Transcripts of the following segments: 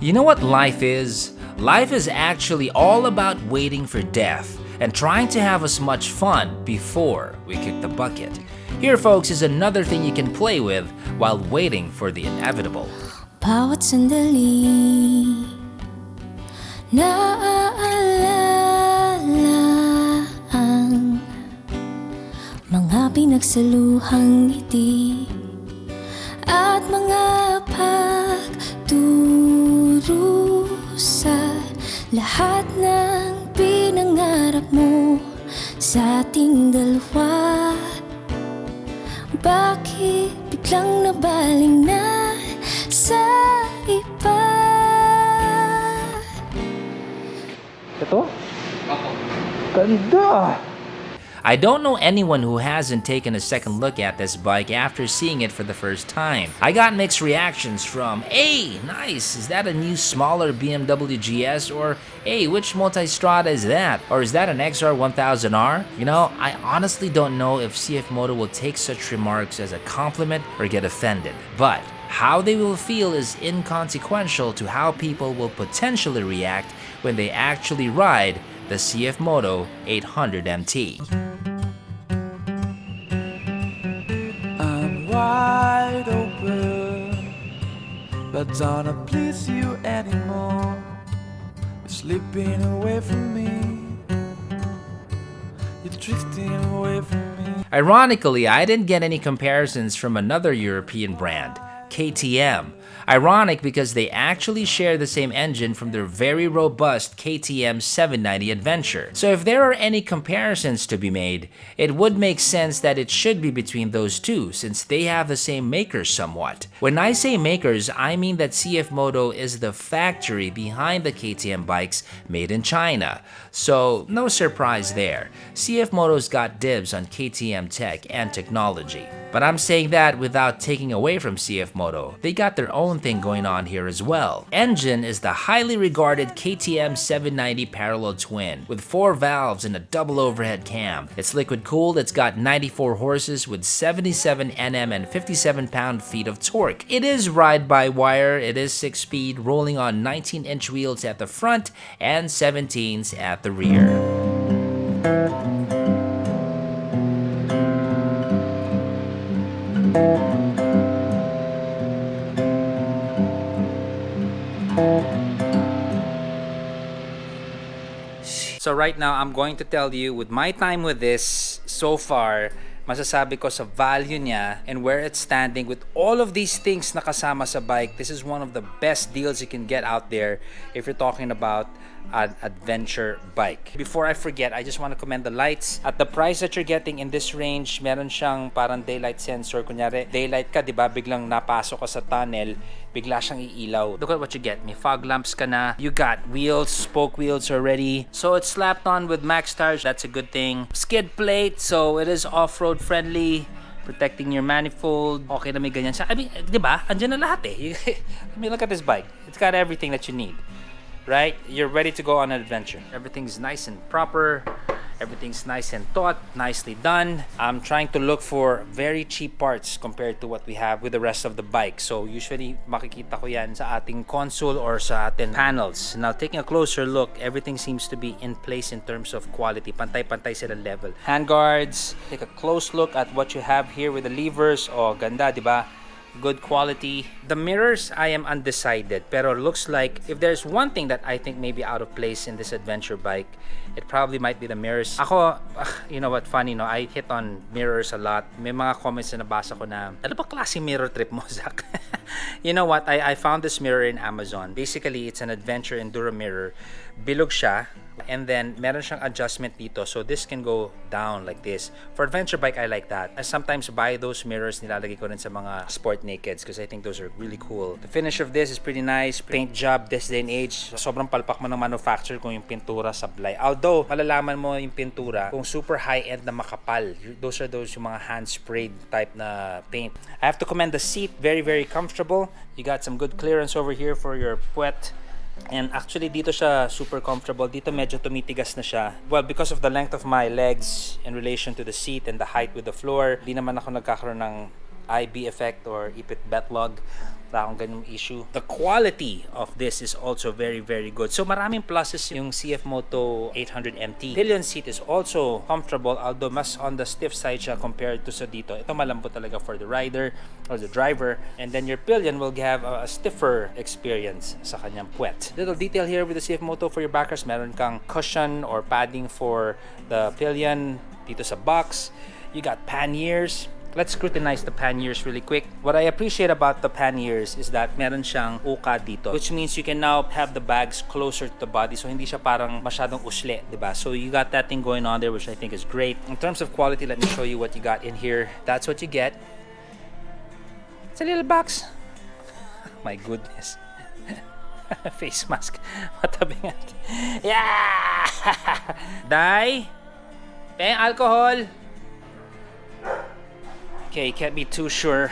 You know what life is? Life is actually all about waiting for death and trying to have as much fun before we kick the bucket. Here, folks, is another thing you can play with while waiting for the inevitable. Bawat sandali naaalala ang mga pinagsaluhang ngiti at mga pagdurusa, lahat ng pinangarap mo sa ating dalawa. Bakit biglang nabaling na sa iba? Ito? Ganda! I don't know anyone who hasn't taken a second look at this bike after seeing it for the first time. I got mixed reactions from, "Hey, nice, is that a new smaller BMW GS?" Or, "Hey, which multistrada is that?" Or, "Is that an XR1000R?" You know, I honestly don't know if CF Moto will take such remarks as a compliment or get offended. But how they will feel is inconsequential to how people will potentially react when they actually ride the CF Moto 800 MT. I'm wide open, but don't please you anymore. You're slipping away from me. You're drifting away from me. Ironically, I didn't get any comparisons from another European brand, KTM. Ironic because they actually share the same engine from their very robust KTM 790 Adventure. So if there are any comparisons to be made, it would make sense that it should be between those two since they have the same makers somewhat. When I say makers, I mean that CF Moto is the factory behind the KTM bikes made in China. So no surprise there. CF Moto's got dibs on KTM tech and technology. But I'm saying that without taking away from CF Moto. They got their own thing going on here as well. Engine is the highly regarded KTM 790 parallel twin with 4 valves and a double overhead cam. It's liquid cooled, it's got 94 horses with 77 Nm and 57 pound-feet of torque. It is ride-by-wire, it is 6-speed, rolling on 19-inch wheels at the front and 17s at the rear. So right now, I'm going to tell you with my time with this so far, masasabi ko sa value niya and where it's standing with all of these things na kasama sa bike, this is one of the best deals you can get out there if you're talking about an adventure bike. Before I forget, I just want to commend the lights. At the price that you're getting in this range, meron siyang parang daylight sensor. Kunyari, daylight ka, di ba? Biglang napasok ka sa tunnel, bigla siyang iilaw. Look at what you get. May fog lamps ka na. You got wheels, spoke wheels already. So it's slapped on with max tires. That's a good thing. Skid plate, so it is off-road friendly. Protecting your manifold. Okay na may ganyan siya. I mean, di ba? Andiyan na lahat eh. I mean, look at this bike. It's got everything that you need. Right? You're ready to go on an adventure. Everything's nice and proper. Everything's nice and taut, nicely done. I'm trying to look for very cheap parts compared to what we have with the rest of the bike. So usually makikita ko yan sa ating console or sa ating panels. Now taking a closer look, everything seems to be in place in terms of quality. Pantay-pantay sila level. Handguards, take a close look at what you have here with the levers. Oh, ganda, di ba? Good quality. The mirrors, I am undecided, pero looks like if there's one thing that I think may be out of place in this adventure bike, it probably might be the mirrors. Ako, you know what, funny no, I hit on mirrors a lot. May mga comments na nabasa ko na, ano ba klaseng mirror trip mo, Zach? You know what, I found this mirror in Amazon. Basically, it's an adventure enduro mirror. Bilog siya, and then meron siyang adjustment dito, so this can go down like this. For adventure bike, I like that. I sometimes buy those mirrors, nilalagay ko rin sa mga sport nakeds because I think those are really cool. The finish of this is pretty nice. Paint job this day and age, sobrang palpak mo ng manufacturer kung yung pintura sablay. Although malalaman mo yung pintura kung super high-end na makapal. Those are yung mga hand-sprayed type na paint. I have to commend the seat, very very comfortable. You got some good clearance over here for your puwet. And actually dito siya super comfortable. Dito medyo tumitigas na siya. Well, because of the length of my legs in relation to the seat and the height with the floor, di naman ako nagkakaroon ng IB effect or ipit betlog. Wala akong ganung issue. The quality of this is also very, very good. So maraming pluses yung CF Moto 800 MT. Pillion seat is also comfortable, although mas on the stiff side siya compared to sa dito. Ito malambot talaga for the rider or the driver. And then your pillion will have a stiffer experience sa kanyang puwet. Little detail here with the CF Moto for your backers. Meron kang cushion or padding for the pillion dito sa box. You got panniers. Let's scrutinize the panniers really quick. What I appreciate about the panniers is that meron siyang uka dito, which means you can now have the bags closer to the body, so hindi siya parang masyadong usle, diba? So you got that thing going on there, which I think is great. In terms of quality, let me show you what you got in here. That's what you get. It's a little box. My goodness. Face mask. Matabing at. Yeah! Dai! Peng alcohol! Okay, can't be too sure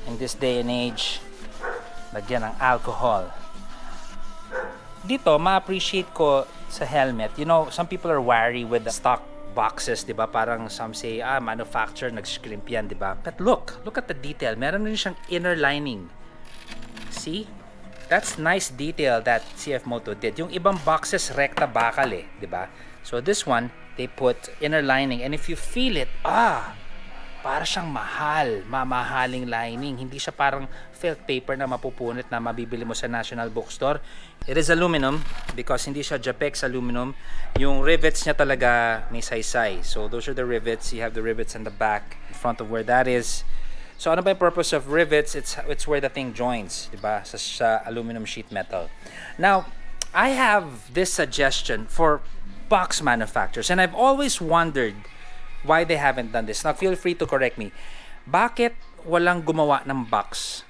in this day and age. Lagyan ng alcohol. Dito, ma-appreciate ko sa helmet. You know, some people are wary with the stock boxes, di ba? Parang some say, manufacturer, nag-scrimp yan, di ba? But look at the detail. Meron rin siyang inner lining. See? That's nice detail that CF Moto did. Yung ibang boxes, rekta bakal eh, di ba? So this one, they put inner lining. And if you feel it, para siyang mamahaling lining. Hindi siya parang felt paper na mapupunit na mabibili mo sa National Bookstore. It is aluminum because hindi siya Japex aluminum. Yung rivets niya talaga may saysay. So those are the rivets. You have the rivets in the back, in front of where that is. So ano ba yung purpose of rivets? It's where the thing joins, diba? Sa aluminum sheet metal. Now, I have this suggestion for box manufacturers, and I've always wondered why they haven't done this. Now, feel free to correct me. Bakit walang gumawa ng box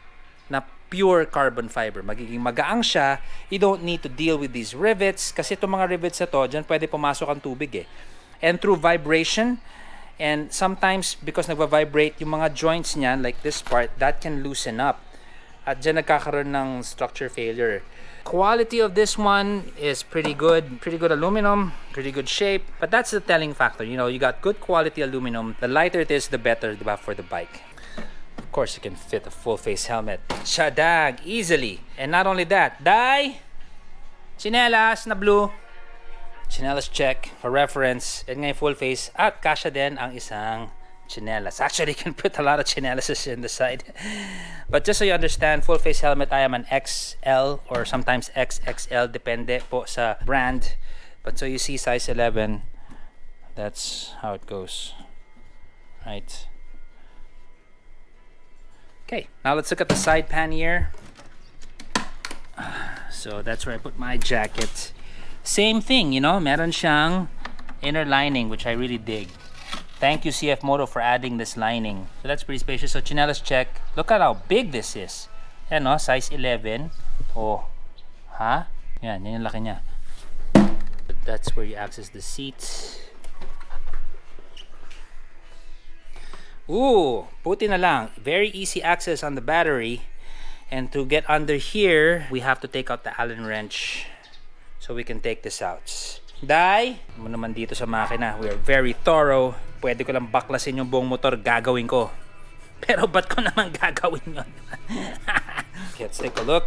na pure carbon fiber? Magiging magaang siya. You don't need to deal with these rivets. Kasi itong mga rivets na to, dyan pwede pumasok ang tubig eh. And through vibration, and sometimes because nagva-vibrate yung mga joints niyan, like this part, that can loosen up. At dyan nagkakaroon ng structure failure. Quality of this one is pretty good aluminum, pretty good shape, but that's the telling factor. You know, you got good quality aluminum. The lighter it is, the better, diba, for the bike. Of course, you can fit a full face helmet. Shadag, easily. And not only that, Dai, chinelas na blue. Chinelas check for reference. And ngayon full face at kasha din ang isang chinelas. Actually, you can put a lot of chinelas in the side. But just so you understand, full face helmet, I am an XL or sometimes XXL, depende po sa brand. But so you see size 11, that's how it goes. Right. Okay, now let's look at the side pannier. So that's where I put my jacket. Same thing, you know, meron siyang inner lining, which I really dig. Thank you, CF Moto, for adding this lining. So that's pretty spacious. So chinelas check. Look at how big this is. Yan, no? Size 11. Oh. Ha? Yan yung laki niya. That's where you access the seats. Ooh, buti na lang. Very easy access on the battery. And to get under here, we have to take out the Allen wrench so we can take this out. Dai, mo naman dito sa makina. We are very thorough. Pwede ko lang baklasin yung buong motor, gagawin ko. Pero ba't ko naman gagawin yun? Okay, let's take a look.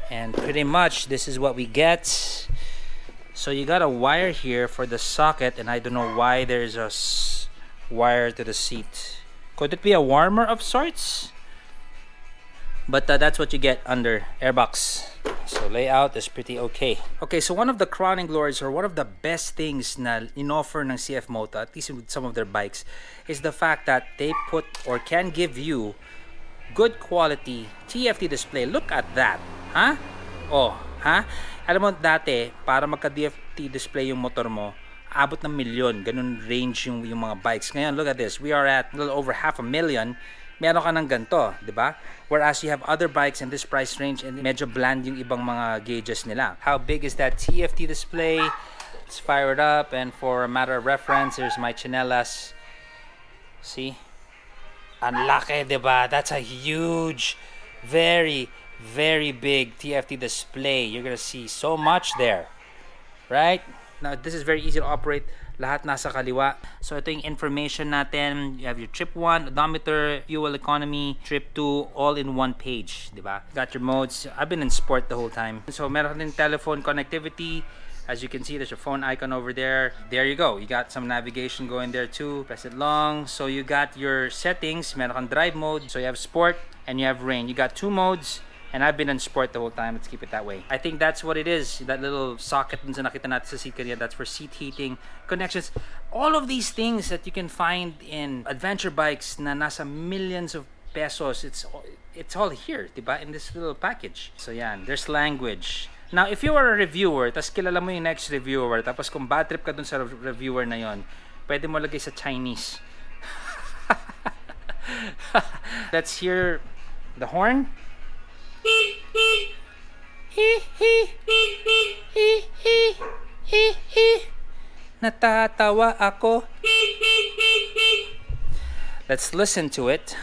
And pretty much, this is what we get. So you got a wire here for the socket, and I don't know why there's a wire to the seat. Could it be a warmer of sorts? But that's what you get under airbox. So layout is pretty okay. Okay, so one of the crowning glories or one of the best things na in-offer ng CF Moto, at least with some of their bikes, is the fact that they put or can give you good quality TFT display. Look at that. Ha? Oh, ha? Alam mo dati, para magka-TFT display yung motor mo, abot ng milyon. Ganun range yung mga bikes. Ngayon, look at this. We are at a little over 500,000. Meron ka ng ganito, di ba? Whereas you have other bikes in this price range and medyo bland yung ibang mga gauges nila. How big is that TFT display? Let's fire it up, and for a matter of reference, here's my chinelas. See? Ang laki, di ba? That's a huge, very, very big TFT display. You're gonna see so much there. Right? Now, this is very easy to operate. Lahat nasa kaliwa. So, ito yung information natin. You have your trip 1, odometer, fuel economy, trip 2, all in one page. Diba? Got your modes. I've been in sport the whole time. So, meron din telephone connectivity. As you can see, there's a phone icon over there. There you go. You got some navigation going there too. Press it long. So, you got your settings. Meron kang drive mode. So, you have sport and you have rain. You got 2 modes. And I've been in sport the whole time. Let's keep it that way. I think that's what it is. That little socket dun sa nakita natin sa seat kanina, that's for seat heating, connections. All of these things that you can find in adventure bikes na nasa millions of pesos, it's all here, diba? In this little package. So yan, there's language. Now, if you are a reviewer, tas kilala mo yung next reviewer, tapos kung bad trip ka dun sa reviewer na yon, pwede mo lagay sa Chinese. Let's hear the horn. Natatawa ako. Let's listen to it.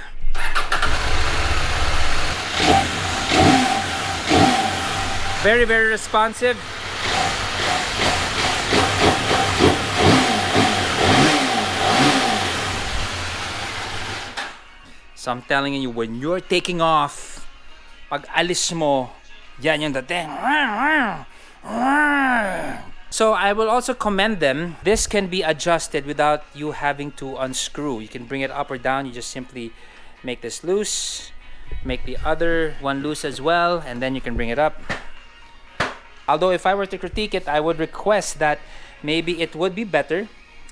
Very, very responsive. So I'm telling you, when you're taking off, pag alis mo, yan yung dating. So I will also commend them. This can be adjusted without you having to unscrew. You can bring it up or down. You just simply make this loose, make the other one loose as well, and then you can bring it up. Although if I were to critique it, I would request that maybe it would be better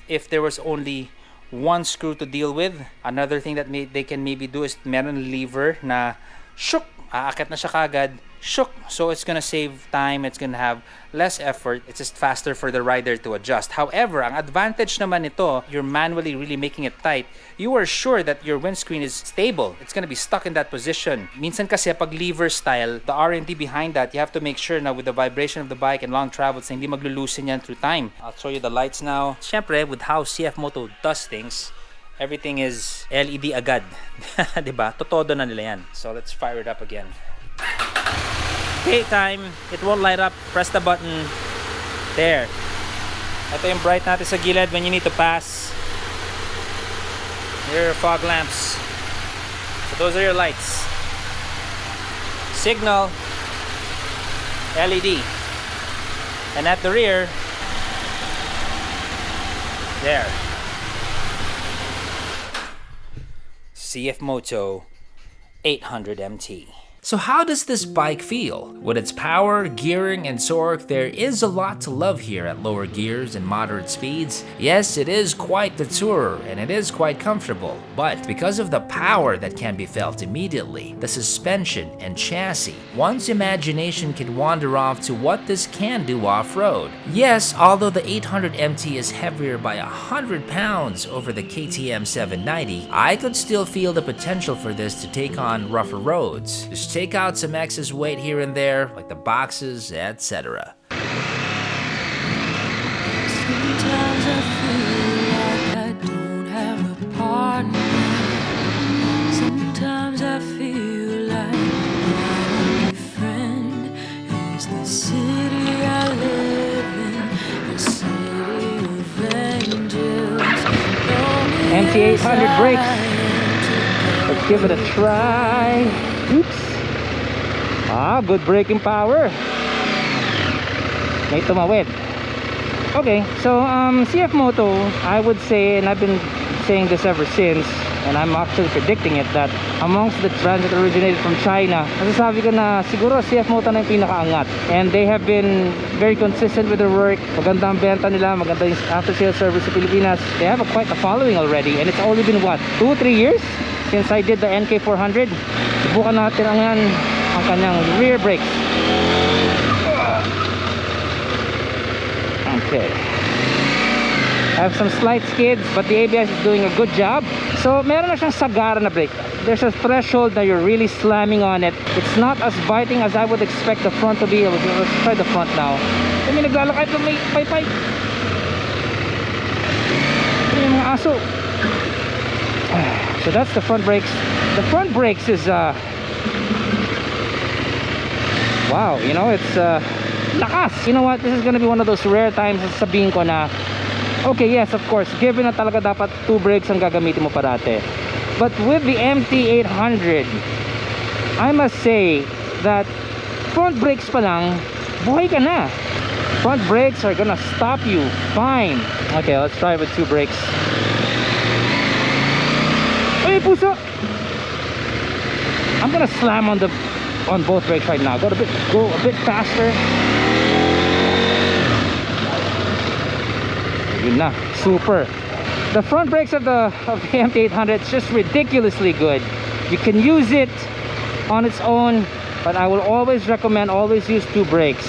if there was only one screw to deal with. Another thing that they can maybe do is meron lever na shook, aakyat na siya kagad, shook. So it's gonna save time, it's gonna have less effort, it's just faster for the rider to adjust. However, ang advantage naman nito, you're manually really making it tight, you are sure that your windscreen is stable. It's gonna be stuck in that position. Minsan kasi pag lever style, the R&D behind that, you have to make sure na with the vibration of the bike and long travels, na hindi maglulusin yan through time. I'll show you the lights now. Syempre, with how CF Moto does things, everything is LED agad. Diba? Totodo na nila yan. So let's fire it up again. Daytime, it won't light up. Press the button. There. Ito yung bright natin sa gilid when you need to pass. Here are fog lamps. So those are your lights. Signal, LED. And at the rear, there. CF Moto 800 MT. So how does this bike feel? With its power, gearing, and torque, there is a lot to love here at lower gears and moderate speeds. Yes, it is quite the tourer, and it is quite comfortable, but because of the power that can be felt immediately, the suspension and chassis, one's imagination can wander off to what this can do off-road. Yes, although the 800 MT is heavier by 100 pounds over the KTM 790, I could still feel the potential for this to take on rougher roads. Just take out some excess weight here and there, like the boxes, etc. Sometimes I feel like I don't have a partner. Sometimes I feel like my only friend is the city I live in, the city of angels. MT800 brakes. Let's give it a try. Oops. Good braking power. May tumawid. Okay, so CF Moto, I would say, and I've been saying this ever since, and I'm actually predicting it, that amongst the brands that originated from China, masasabi ko na siguro CF Moto na yung pinakaangat. And they have been very consistent with their work. Maganda ang benta nila, maganda yung after-sales service sa Pilipinas. They have quite a following already, and it's only been what, 2-3 years since I did the NK400. Subukan natin ang kanyang rear brakes. Okay. I have some slight skids, but the ABS is doing a good job. So meron na siyang sagara na brake. There's a threshold that you're really slamming on it. It's not as biting as I would expect the front to be. Let's try the front now. May naglalakay pa, may pay-pay. Ito yung mga aso. So that's the front brakes. The front brakes is wow, you know, it's Lakas! You know what? This is gonna be one of those rare times na sabihin ko na, okay, yes, of course, given na talaga dapat 2 brakes ang gagamitin mo parate. But with the MT800, I must say that front brakes pa lang, buhay ka na. Front brakes are gonna stop you fine. Okay, let's try with 2 brakes. Ay, puso! I'm gonna slam on both brakes right now. Go a bit faster. Yun na, super. The front brakes of the MT800 is just ridiculously good. You can use it on its own, but I will always recommend always use 2 brakes.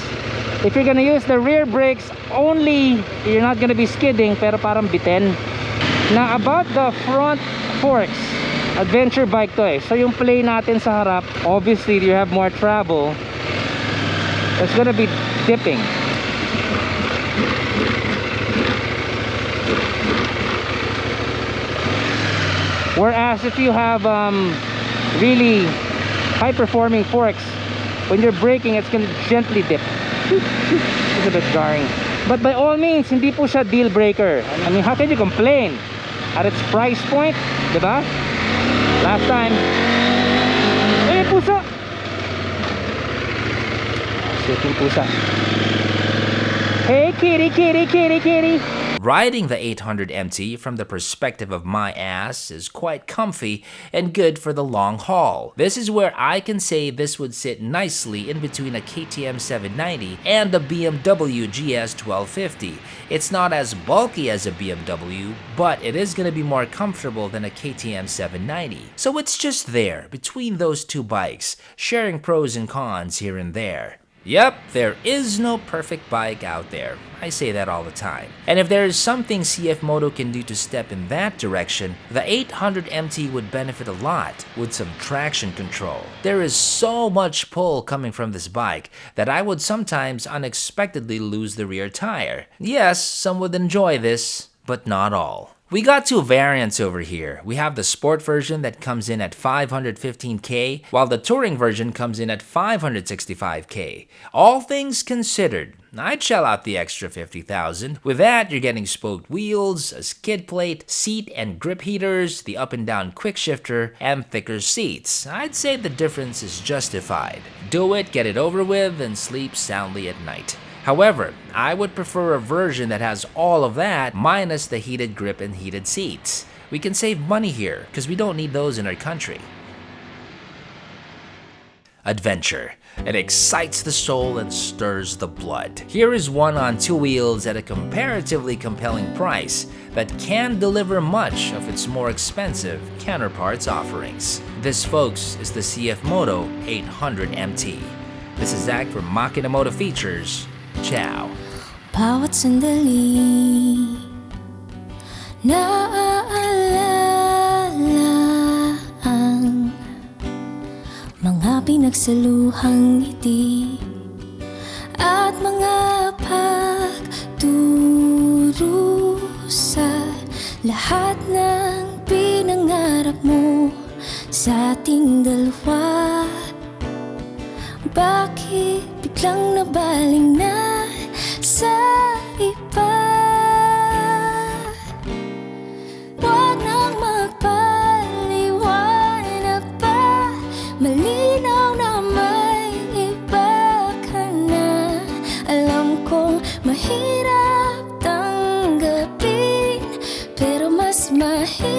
If you're gonna use the rear brakes only, you're not gonna be skidding, pero parang bitin. Now about the front forks, adventure bike to eh. So yung play natin sa harap, obviously you have more travel. It's gonna be dipping. Whereas if you have really high performing forks, when you're braking, it's gonna gently dip. It's a bit jarring. But by all means, hindi po siya deal breaker. I mean, how can you complain at its price point, diba? Last time, eh, pusa! Sitting pusa. Hey, kitty, kitty, kitty, kitty. Riding the 800 MT from the perspective of my ass is quite comfy and good for the long haul. This is where I can say this would sit nicely in between a KTM 790 and a BMW GS 1250. It's not as bulky as a BMW, but it is going to be more comfortable than a KTM 790. So it's just there, between those two bikes, sharing pros and cons here and there. Yep, there is no perfect bike out there. I say that all the time. And if there is something CF Moto can do to step in that direction, the 800 MT would benefit a lot with some traction control. There is so much pull coming from this bike that I would sometimes unexpectedly lose the rear tire. Yes, some would enjoy this, but not all. We got 2 variants over here. We have the sport version that comes in at 515K, while the touring version comes in at 565K. All things considered, I'd shell out the extra 50,000. With that, you're getting spoked wheels, a skid plate, seat and grip heaters, the up and down quick shifter, and thicker seats. I'd say the difference is justified. Do it, get it over with, and sleep soundly at night. However, I would prefer a version that has all of that minus the heated grip and heated seats. We can save money here because we don't need those in our country. Adventure. It excites the soul and stirs the blood. Here is one on 2 wheels at a comparatively compelling price that can deliver much of its more expensive counterparts offerings. This, folks, is the CF Moto 800 MT. This is Zach from Moto Features. Ciao. Bawat sandali naaalala ang mga pinagsaluhang ngiti at mga pagdurusa, lahat ng pinangarap mo sa ating dalawa. Bakit biglang nabaling na sa iba? Huwag nang magpaliwanag pa, malinaw na may iba ka na. Alam kong mahirap tanggapin, pero mas mahirap